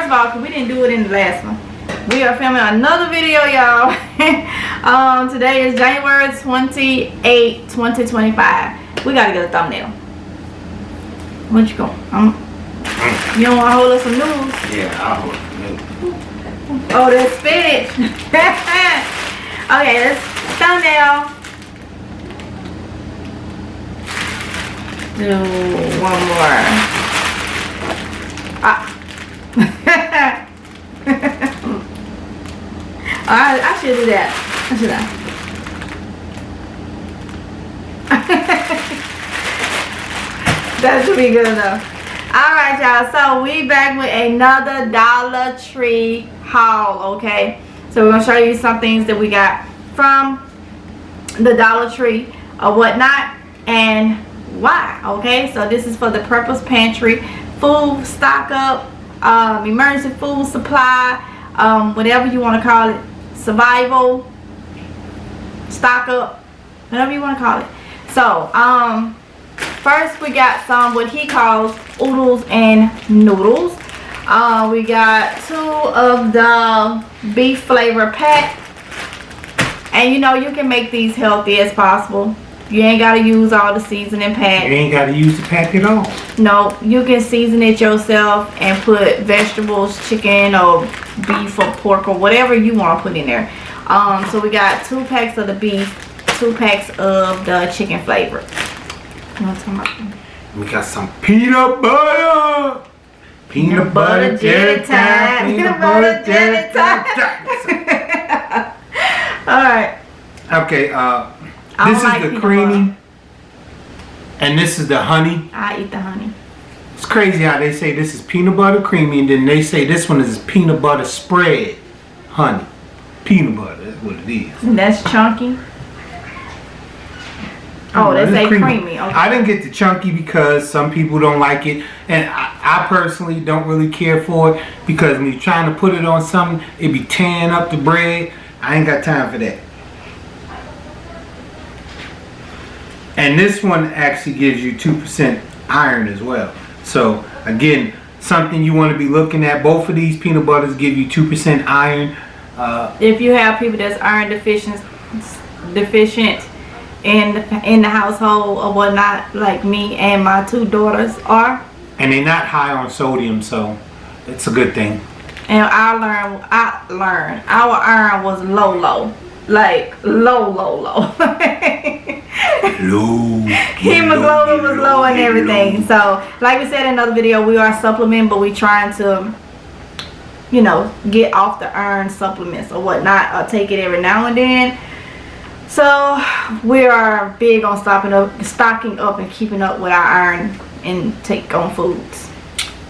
of all, because we didn't do it in the last one, we are filming another video, y'all. Today is January 28, 2025. We gotta get a thumbnail. What you going? You don't want to hold us some news? Yeah, I'll hold some news. Oh, that's spinach. Okay, let's thumbnail. Do one more. I should do that. I should have. That should be good enough. Alright, y'all. So we back with another Dollar Tree haul, okay? So we're gonna show you some things that we got from the Dollar Tree or whatnot and why, okay? So this is for the Purpose Pantry food stock up, emergency food supply, whatever you want to call it, survival stock up, whatever you want to call it. So first we got some what he calls oodles and noodles. We got 2 of the beef flavor pack, and you know you can make these healthy as possible. You ain't got to use all the seasoning pack. You ain't got to use the pack at all. No, you can season it yourself and put vegetables, chicken or beef or pork or whatever you want to put in there. So we got 2 packs of the beef, 2 packs of the chicken flavor. We got some peanut butter. Peanut butter jelly time. Peanut butter jelly time. Alright. Okay, this is the creamy. And this is the honey. I eat the honey. It's crazy how they say this is peanut butter creamy and then they say this one is peanut butter spread honey. Peanut butter, that's what it is. And that's chunky. Oh, that's a creamy. Okay. I didn't get the chunky because some people don't like it, and I personally don't really care for it because when you're trying to put it on something, it be tearing up the bread. I ain't got time for that. And this one actually gives you 2% iron as well. So again, something you want to be looking at. Both of these peanut butters give you 2% iron. If you have people that's iron deficient in the household or whatnot, like me and my 2 daughters are, and they're not high on sodium, so it's a good thing. and I learned our iron was low, like low. Hemoglobin was low and everything. So like we said in another video, we are supplementing, but we trying to, you know, get off the iron supplements or whatnot, or take it every now and then. So we are big on stocking up and keeping up with our iron intake on foods.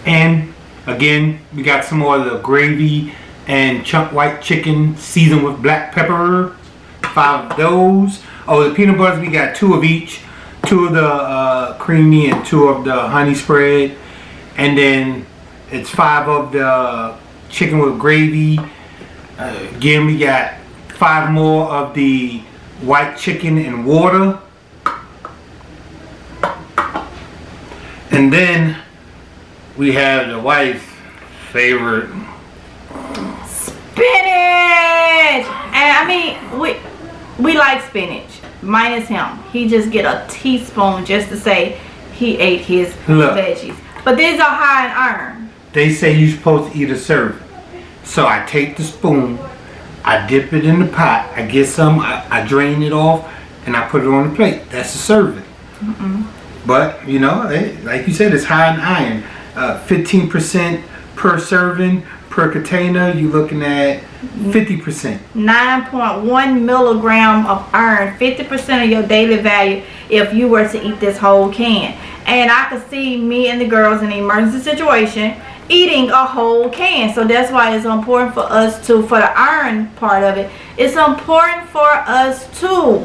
And again, we got some more of the gravy and chunk white chicken seasoned with black pepper. 5 of those. Oh, the peanut butters, we got 2 of each. 2 of the creamy and 2 of the honey spread. And then it's 5 of the chicken with gravy. Again, we got 5 more of the white chicken and water. And then we have the wife's favorite spinach. And I mean, we like spinach, minus him. He just get a teaspoon just to say he ate his veggies. But these are high in iron. They say you're supposed to eat a serving. So I take the spoon, I dip it in the pot, I get some, I drain it off, and I put it on the plate. That's a serving. But, you know, like you said, it's high in iron. 15% per serving, per container, you're looking at 50%. 9.1 milligram of iron, 50% of your daily value if you were to eat this whole can. And I could see me and the girls in an emergency situation eating a whole can. So that's why it's important for us to, for the iron part of it, it's important for us to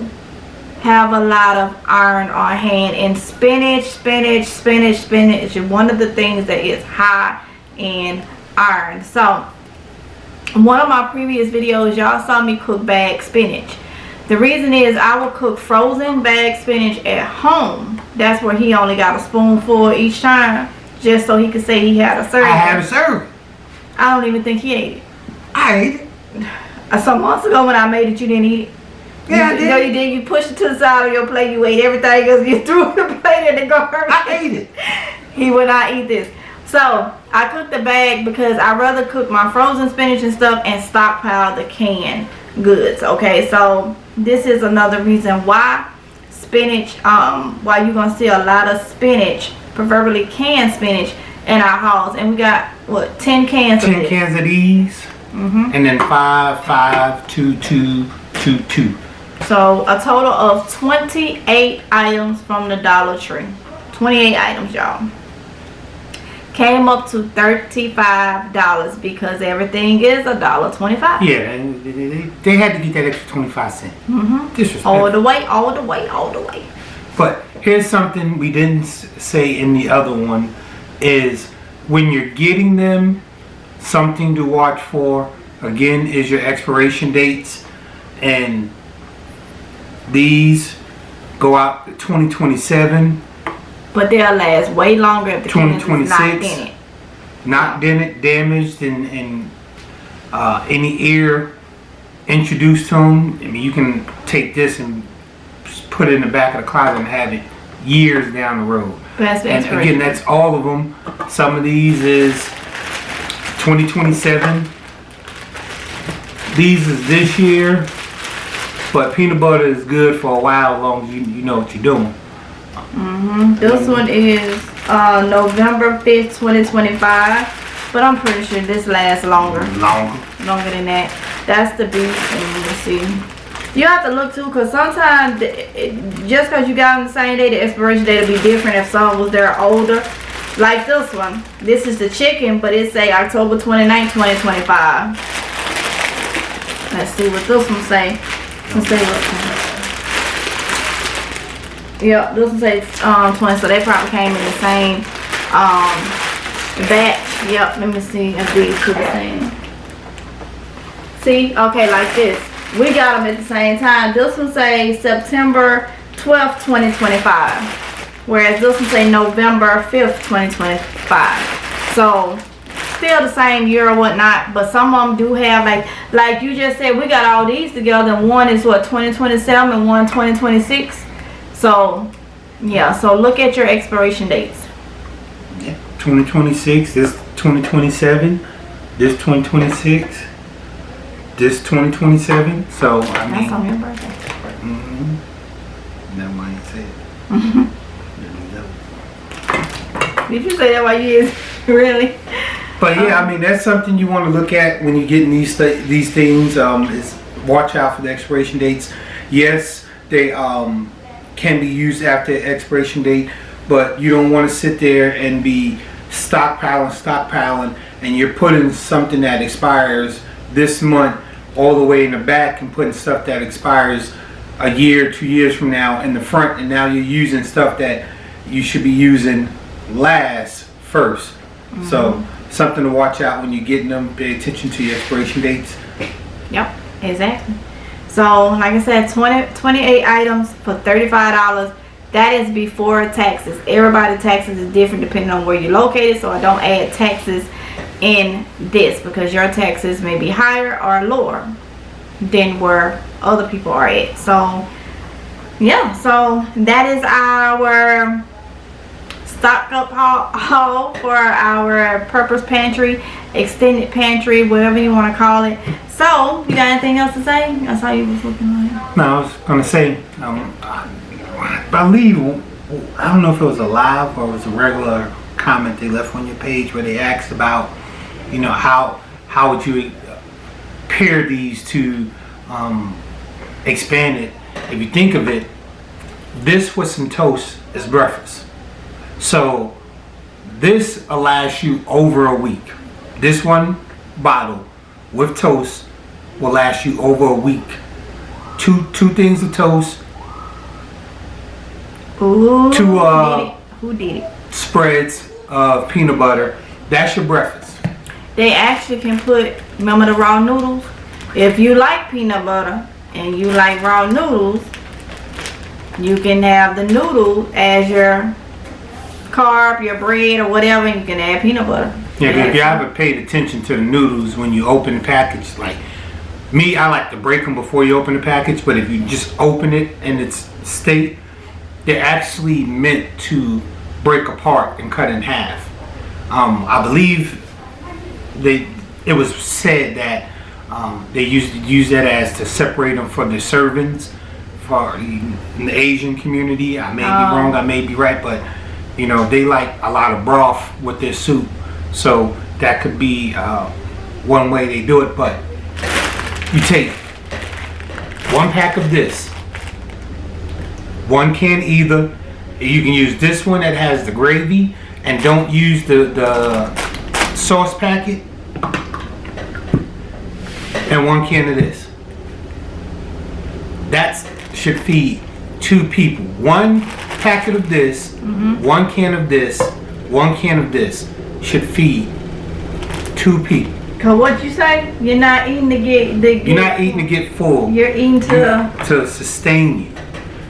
have a lot of iron on hand. And spinach is one of the things that is high in iron. So one of my previous videos, y'all saw me cook bag spinach. The reason is I would cook frozen bag spinach at home. That's where he only got a spoonful each time, just so he could say he had a serving. I had a serving. I I don't even think he ate it. I ate it. Some months ago when I made it, you didn't eat it. Yeah, I did. No, you did. You pushed it to the side of your plate. You ate everything because you threw the plate in the garbage. I ate it. He would not eat this. So I cooked the bag because I rather cook my frozen spinach and stuff and stockpile the canned goods. Okay, so this is another reason why spinach, why you're gonna see a lot of spinach, preferably canned spinach, in our hauls. And we got what, 10 cans. 10 cans of these, and then 5, 5, 2, 2, 2, 2. So a total of 28 items from the Dollar Tree. 28 items, y'all. Came up to $35 because everything is $1.25. Yeah, and they had to get that extra 25 cents. Disrespectful. All the way, all the way, all the way. But here's something we didn't say in the other one is when you're getting them, something to watch for again is your expiration dates, and these go out to 2027. But they'll last way longer if the can is not 2026, dented. not dented, damaged, and any air introduced to them. I mean, you can take this and put it in the back of the closet and have it years down the road. Best And again, that's all of them. Some of these is 2027. These is this year. But peanut butter is good for a while, as long as you know what you're doing. This one is November 5th, 2025. But I'm pretty sure this lasts longer. Longer than that. That's the beef. And let me see. You have to look too, because sometimes just because you got on the same day, the expiration date will be different if someone was there older. Like this one. This is the chicken, but it say October 29th, 2025. Let's see what this one say. Let's say what. Yep, this one says 20, so they probably came in the same batch. Yep, let me see if these two the same. See, okay, like this. We got them at the same time. This one say September 12th, 2025. Whereas this one say November 5th, 2025. So, still the same year or whatnot. But some of them do have, like you just said, we got all these together. And one is what, 2027 and one 2026. So, yeah. So, look at your expiration dates. Yeah. 2026, this 2027, this 2026. This 2027, so I mean. That's on your birthday. That might say it. Did you say that while you is really? But yeah, I mean that's something you want to look at when you're getting these things. Is watch out for the expiration dates. Yes, they can be used after expiration date, but you don't want to sit there and be stockpiling, and you're putting something that expires this month all the way in the back and putting stuff that expires a year, 2 years from now in the front, and now you're using stuff that you should be using last first. So something to watch out when you're getting them. Pay attention to your expiration dates. Yep, exactly. So like I said, 28 items for $35. That is before taxes. Everybody's taxes is different depending on where you're located, so I don't add taxes in this because your taxes may be higher or lower than where other people are at. So yeah, so that is our stock up haul for our purpose pantry, extended pantry, whatever you want to call it. So you got anything else to say? I saw you was looking like. No, I was gonna say I believe, I don't know if it was a live or it was a regular comment they left on your page where they asked about, you know, how would you pair these to expand it. If you think of it, this with some toast is breakfast. So this allows you over a week. This one bottle with toast will last you over a week. Two things of toast. Ooh, Two who did it? Spreads of peanut butter. That's your breakfast. They actually can put, remember the raw noodles? If you like peanut butter and you like raw noodles, you can have the noodle as your carb, your bread or whatever, and you can add peanut butter. Yeah, if you haven't paid attention to the noodles when you open the package, like me, I like to break them before you open the package. But if you just open it in its state, they're actually meant to break apart and cut in half. I believe it was said that they used to use that as to separate them from their servings for in the Asian community. I may be wrong, I may be right, but you know, they like a lot of broth with their soup, so that could be one way they do it. But you take 1 pack of this, 1 can either. You can use this one that has the gravy, and don't use the sauce packet, and 1 can of this. That should feed 2 people. 1 packet of this, 1 can of this, 1 can of this should feed 2 people. Cause what you say? You're not eating to get You're not eating to get full. You're eating to sustain you.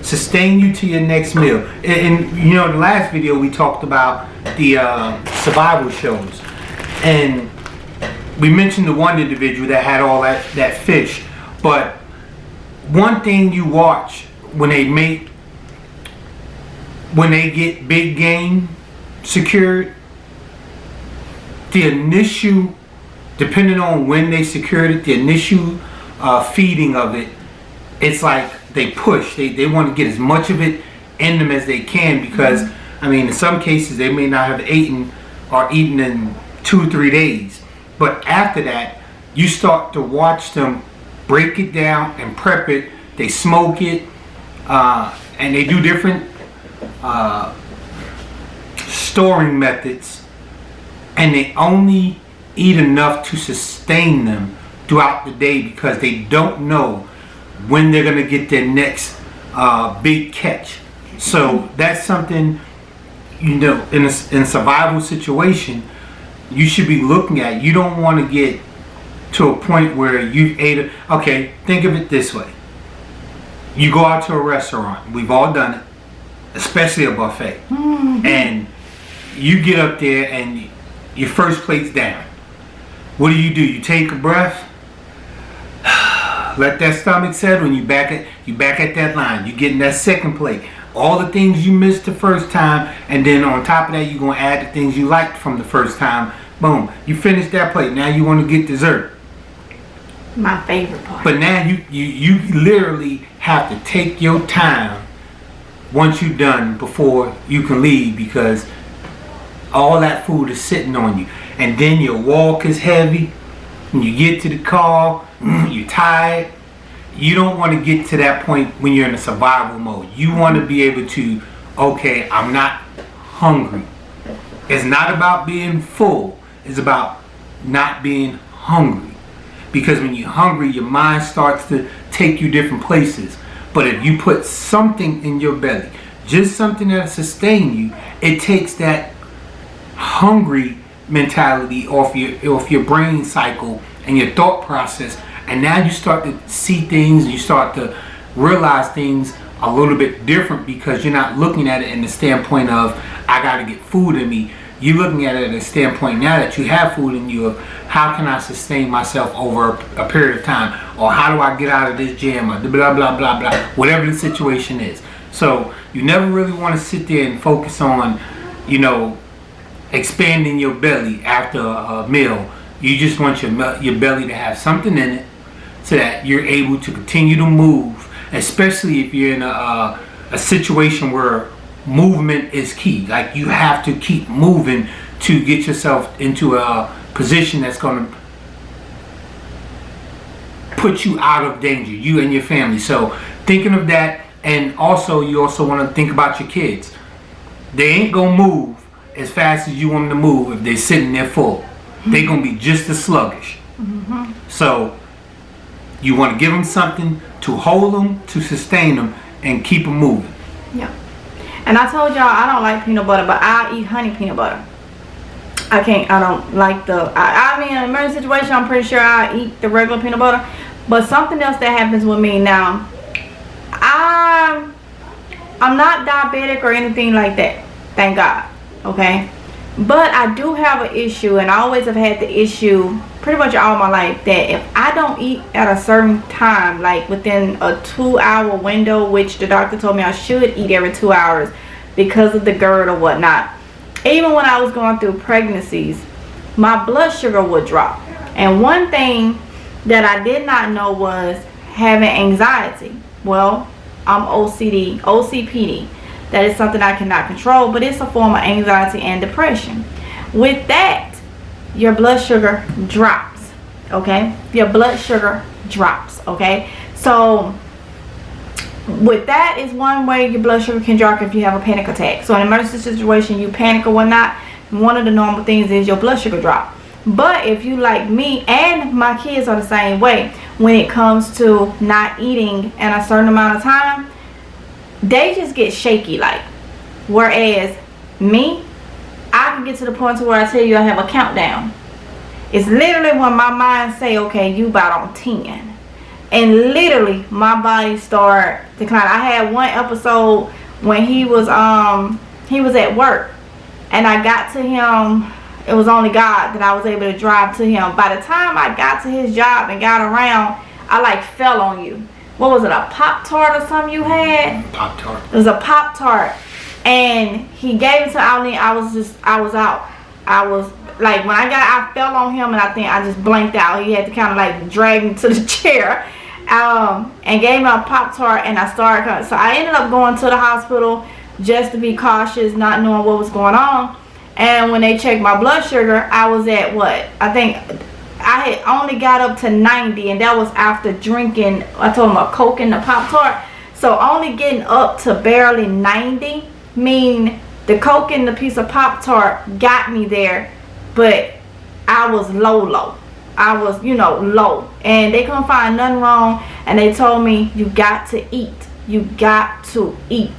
Sustain you to your next meal. And you know, the last video we talked about the survival shows, and we mentioned the one individual that had all that fish. But one thing you watch when they get big game secured, the initial, depending on when they secured it, the initial feeding of it, it's like they push. They want to get as much of it in them as they can, because I mean, in some cases they may not have eaten in 2 or 3 days. But after that, you start to watch them break it down and prep it. They smoke it, and they do different storing methods, and they only eat enough to sustain them throughout the day, because they don't know when they're going to get their next big catch. So that's something, you know, in a survival situation, you should be looking at. You don't want to get to a point where you've ate it. Okay, think of it this way. You go out to a restaurant. We've all done it, especially a buffet. And you get up there and your first plate's down. What do? You take a breath, let that stomach settle, and you back at that line. You get in that second plate. All the things you missed the first time, and then on top of that, you're gonna add the things you liked from the first time. Boom, you finish that plate. Now you want to get dessert. my favorite part. But now you literally have to take your time once you're done before you can leave, because all that food is sitting on you. And then your walk is heavy. When you get to the car, you're tired. You don't want to get to that point when you're in a survival mode. You want to be able to, okay, I'm not hungry. It's not about being full. It's about not being hungry. Because when you're hungry, your mind starts to take you different places. But if you put something in your belly, just something that'll sustain you, it takes that hungry mentality off your brain cycle and your thought process, and now you start to see things, you start to realize things a little bit different, because you're not looking at it in the standpoint of I gotta get food in me. You're looking at it in the standpoint, now that you have food in you, of how can I sustain myself over a period of time, or how do I get out of this jam, or blah blah blah blah, whatever the situation is. So you never really want to sit there and focus on, you know, expanding your belly after a meal. You just want your belly to have something in it, so that you're able to continue to move, especially if you're in a situation where movement is key. Like, you have to keep moving to get yourself into a position that's going to put you out of danger, you and your family. So thinking of that, and also you also want to think about your kids. They ain't going to move as fast as you want them to move if they're sitting there full. They're going to be just as sluggish. So you want to give them something to hold them, to sustain them, and keep them moving. Yeah. And I told y'all I don't like peanut butter, but I eat honey peanut butter. I don't like I mean, in an emergency situation, I'm pretty sure I eat the regular peanut butter. But something else that happens with me now, I'm not diabetic or anything like that. Thank God. Okay. But I do have an issue, and I always have had the issue pretty much all my life, that if I don't eat at a certain time, like within a 2-hour window, which the doctor told me I should eat every 2 hours because of the GERD or whatnot, even when I was going through pregnancies, my blood sugar would drop. And one thing that I did not know was having anxiety. Well, I'm OCPD. That is something I cannot control, but it's a form of anxiety and depression. With that, your blood sugar drops, okay? Your blood sugar drops, okay? So with that is one way your blood sugar can drop if you have a panic attack. So in an emergency situation, you panic or whatnot, one of the normal things is your blood sugar drop. But if you, like me, and my kids are the same way, when it comes to not eating in a certain amount of time, they just get shaky like. Whereas me, I can get to the point to where I tell you I have a countdown. It's literally when my mind say, okay, you about on 10. And literally my body start declining. I had one episode when he was at work, and I got to him. It was only God that I was able to drive to him. By the time I got to his job and got around, I like fell on you. What was it, a Pop-Tart or something you had? Pop-Tart. It was a Pop-Tart. And he gave it to Aline. I was out. I was like, when I fell on him, and I think I just blanked out. He had to kind of like drag me to the chair. And gave me a Pop-Tart, and I started, so I ended up going to the hospital just to be cautious, not knowing what was going on. And when they checked my blood sugar, I was at what? I think I had only got up to 90, and that was after drinking, I told him, a Coke and a Pop-Tart. So only getting up to barely 90 mean the Coke and the piece of Pop-Tart got me there, but I was low. I was, low. And they couldn't find nothing wrong, and they told me, you got to eat. You got to eat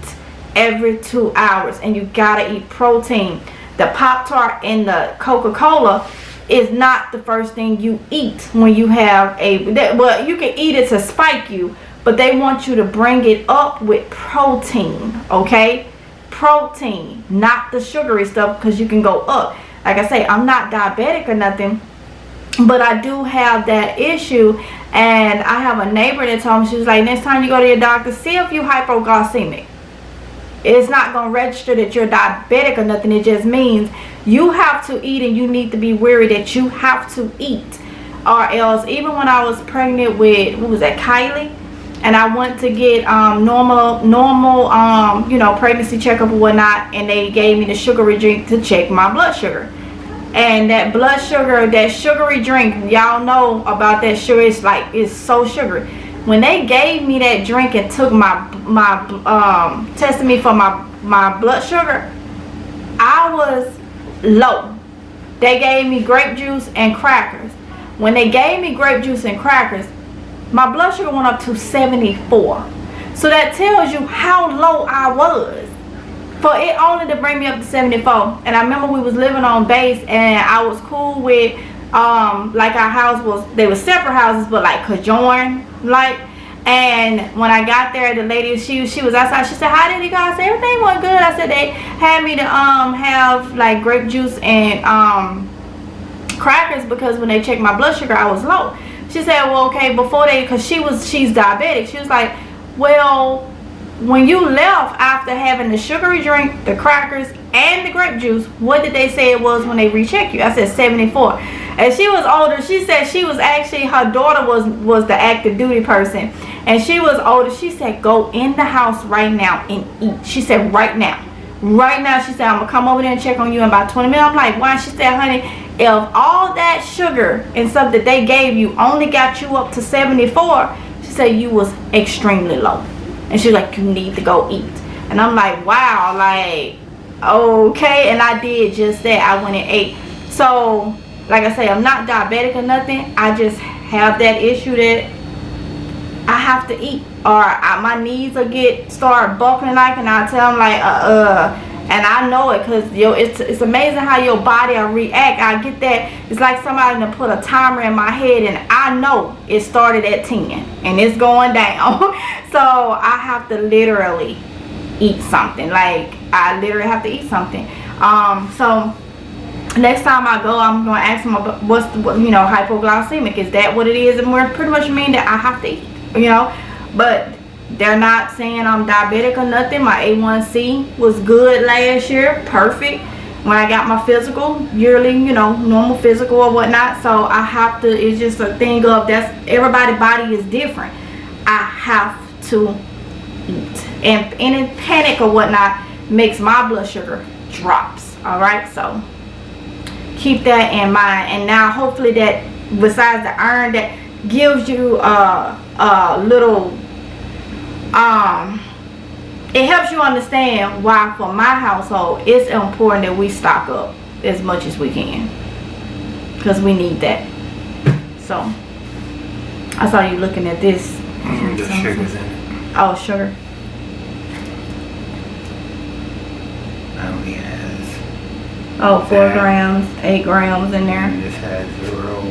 every 2 hours, and you got to eat protein. The Pop-Tart and the Coca-Cola is not the first thing you eat when you have well, you can eat it to spike you, but they want you to bring it up with protein, okay? Protein, not the sugary stuff, because you can go up. Like I say, I'm not diabetic or nothing, but I do have that issue. And I have a neighbor that told me, she was like, next time you go to your doctor, see if you hypoglycemic. It's not going to register that you're diabetic or nothing. It just means you have to eat, and you need to be wary that you have to eat. Or else, even when I was pregnant with, what was that, Kylie, and I went to get normal pregnancy checkup or whatnot, and they gave me the sugary drink to check my blood sugar. And that blood sugar, that sugary drink, y'all know about that sugar, it's so sugary. When they gave me that drink and took tested me for my blood sugar, I was low. They gave me grape juice and crackers. When they gave me grape juice and crackers, my blood sugar went up to 74. So that tells you how low I was. For it only to bring me up to 74. And I remember we was living on base, and I was cool with like our house they were separate houses, but like conjoined, like. And when I got there, the lady, she was outside. She said, how did it go? I said, everything went good. I said, they had me to have like grape juice and crackers, because when they checked my blood sugar, I was low. She said, well, okay, because she's diabetic. She was like, well, when you left after having the sugary drink, the crackers, and the grape juice, what did they say it was when they rechecked you? I said 74. And she was older. She said she was actually, her daughter was the active duty person, and she was older. She said, go in the house right now and eat. She said, right now. She said, I'm gonna come over there and check on you in about 20 minutes. I'm like, why? She said, honey, if all that sugar and stuff that they gave you only got you up to 74, she said you was extremely low. And she's like, you need to go eat. And I'm like, wow, like, okay. And I did just that. I went and ate. So like I say, I'm not diabetic or nothing. I just have that issue that I have to eat, or my knees will start buckling like, and I tell them like and I know it, because it's amazing how your body will react. I get that. It's like somebody to put a timer in my head, and I know it started at 10 and it's going down. So I have to literally eat something. Like, I literally have to eat something. So next time I go, I'm gonna ask them about what's the, you know, hypoglycemic. Is that what it is? And more pretty much mean that I have to eat, you know. But they're not saying I'm diabetic or nothing. My A1C was good last year, perfect. When I got my physical, yearly, you know, normal physical or whatnot. So I have to, it's just a thing of that's, everybody's body is different. I have to eat. And any panic or whatnot makes my blood sugar drops. Alright, so keep that in mind. And now hopefully that, besides the iron, that gives you a little, it helps you understand why for my household it's important that we stock up as much as we can, because we need that. So I saw you looking at this. The sugar's in it. Oh, sugar. That only has, 4 grams, 8 grams in there. and this has 0.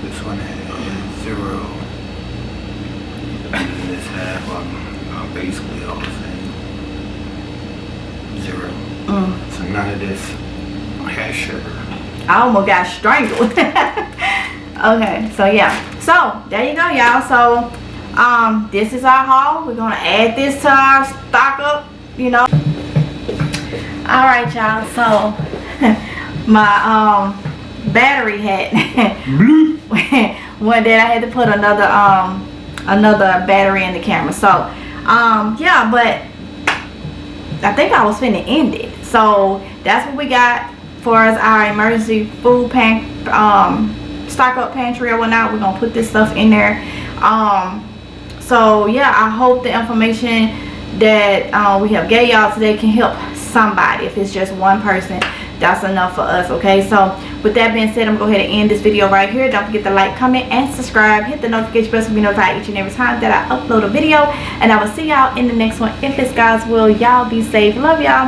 This one has 0. And this has, well, basically all the same. 0. So none of this has sugar. I almost got strangled. Okay, so yeah. So there you go, y'all. So this is our haul. We're gonna add this to our stock up, you know. Alright, y'all. So my battery had one day I had to put another battery in the camera. So yeah, but I think I was finna end it. So that's what we got for us, our emergency food stock up pantry or whatnot. We're gonna put this stuff in there. So yeah, I hope the information that we have gave y'all today can help somebody. If it's just one person, that's enough for us. Okay, so with that being said, I'm gonna go ahead and end this video right here. Don't forget to like, comment, and subscribe. Hit the notification bell to be notified each and every time that I upload a video. And I will see y'all in the next one if it's God's will. Y'all be safe. Love y'all.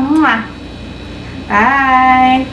Bye.